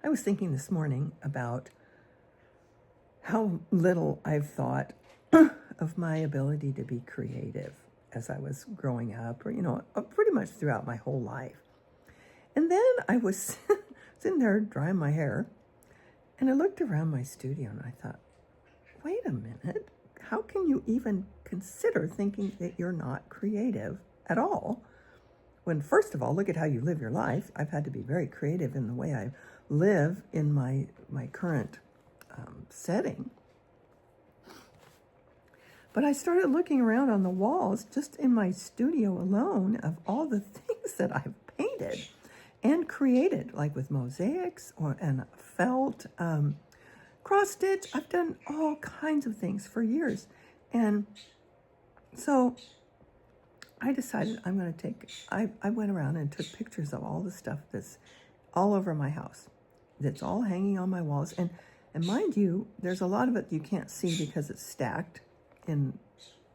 I was thinking this morning about how little I've thought of my ability to be creative as I was growing up, or, pretty much throughout my whole life. And then I was sitting there drying my hair, and I looked around my studio and I thought, wait a minute, how can you even consider thinking that you're not creative at all? When, first of all, look at how you live your life. I've had to be very creative in the way I live in my current setting. But I started looking around on the walls just in my studio alone of all the things that I've painted and created, like with mosaics and felt, cross stitch. I've done all kinds of things for years. And so I decided I'm going to I went around and took pictures of all the stuff that's all over my house, that's all hanging on my walls. And mind you, there's a lot of it you can't see because it's stacked in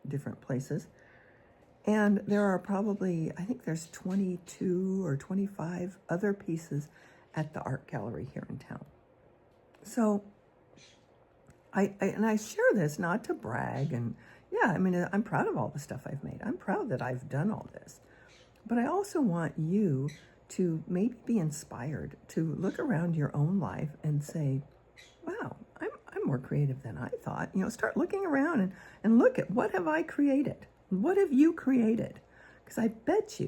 different places. And there are probably, I think there's 22 or 25 other pieces at the art gallery here in town. So I share this not to brag, and yeah, I mean, I'm proud of all the stuff I've made. I'm proud that I've done all this. But I also want you to maybe be inspired to look around your own life and say, wow, I'm more creative than I thought. Start looking around and look at, what have I created? What have you created? Because I bet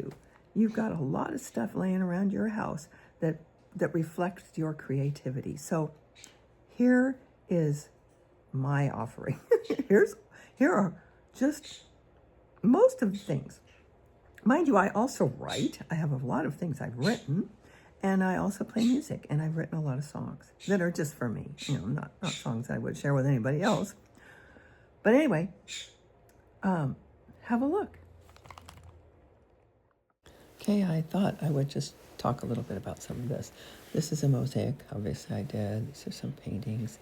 you've got a lot of stuff laying around your house that reflects your creativity. So here is my offering. Here are just most of the things. Mind you, I also write. I have a lot of things I've written, and I also play music, and I've written a lot of songs that are just for me, not songs I would share with anybody else. But anyway, have a look. Okay, I thought I would just talk a little bit about some of this. This is a mosaic, obviously I did. These are some paintings.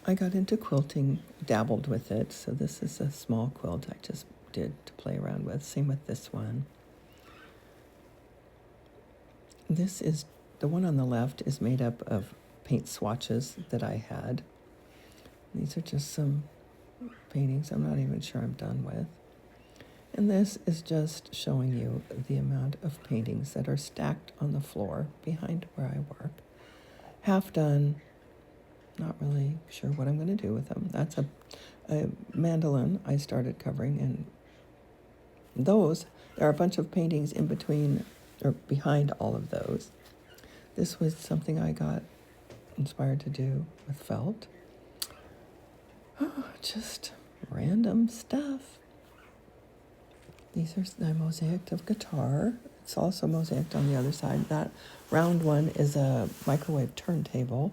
I got into quilting, dabbled with it, so this is a small quilt I just did to play around with. Same with this one. This is, the one on the left is made up of paint swatches that I had. These are just some paintings I'm not even sure I'm done with. And this is just showing you the amount of paintings that are stacked on the floor behind where I work. Half done, not really sure what I'm going to do with them. That's a mandolin I started covering, and those, there are a bunch of paintings in between or behind all of those. This was something I got inspired to do with felt. Just random stuff. These are the mosaic of guitar. It's also mosaic on the other side. That round one is a microwave turntable.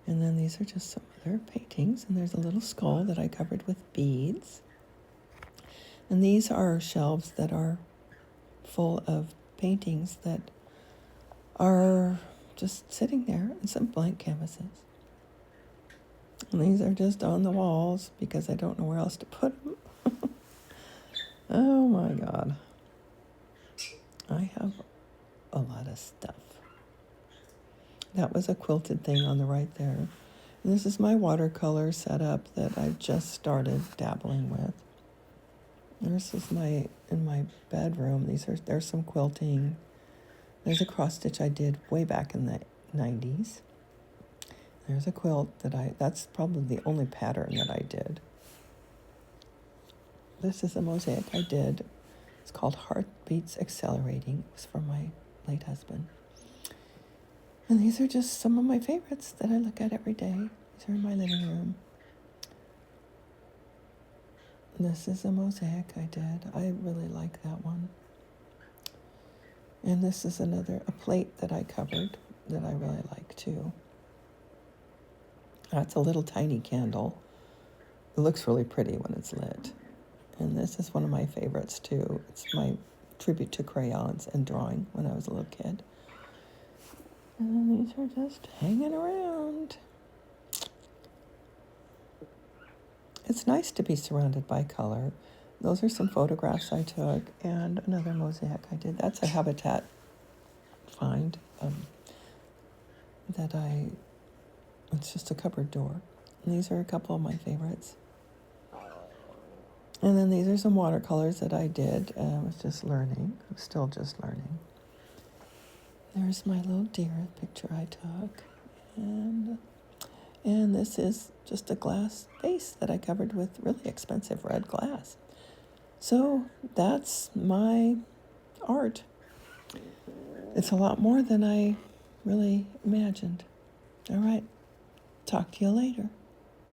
And then these are just some other paintings. And there's a little skull that I covered with beads. And these are shelves that are full of paintings that are just sitting there, and some blank canvases. And these are just on the walls because I don't know where else to put them. Oh my God. I have a lot of stuff. That was a quilted thing on the right there. And this is my watercolor setup that I just started dabbling with. This is in my bedroom. There's some quilting. There's a cross stitch I did way back in the 90s. There's a quilt that's probably the only pattern that I did. This is a mosaic I did. It's called Heartbeats Accelerating. It was for my late husband. And these are just some of my favorites that I look at every day. These are in my living room. This is a mosaic I did. I really like that one. And this is a plate that I covered that I really like too. That's a little tiny candle. It looks really pretty when it's lit. And this is one of my favorites too. It's my tribute to crayons and drawing when I was a little kid. And these are just hanging around. It's nice to be surrounded by color. Those are some photographs I took, and another mosaic I did. That's a habitat find it's just a cupboard door. And these are a couple of my favorites. And then these are some watercolors that I did. I was just learning. I'm still just learning. There's my little deer picture I took. And this is just a glass vase that I covered with really expensive red glass. So that's my art. It's a lot more than I really imagined. All right. Talk to you later.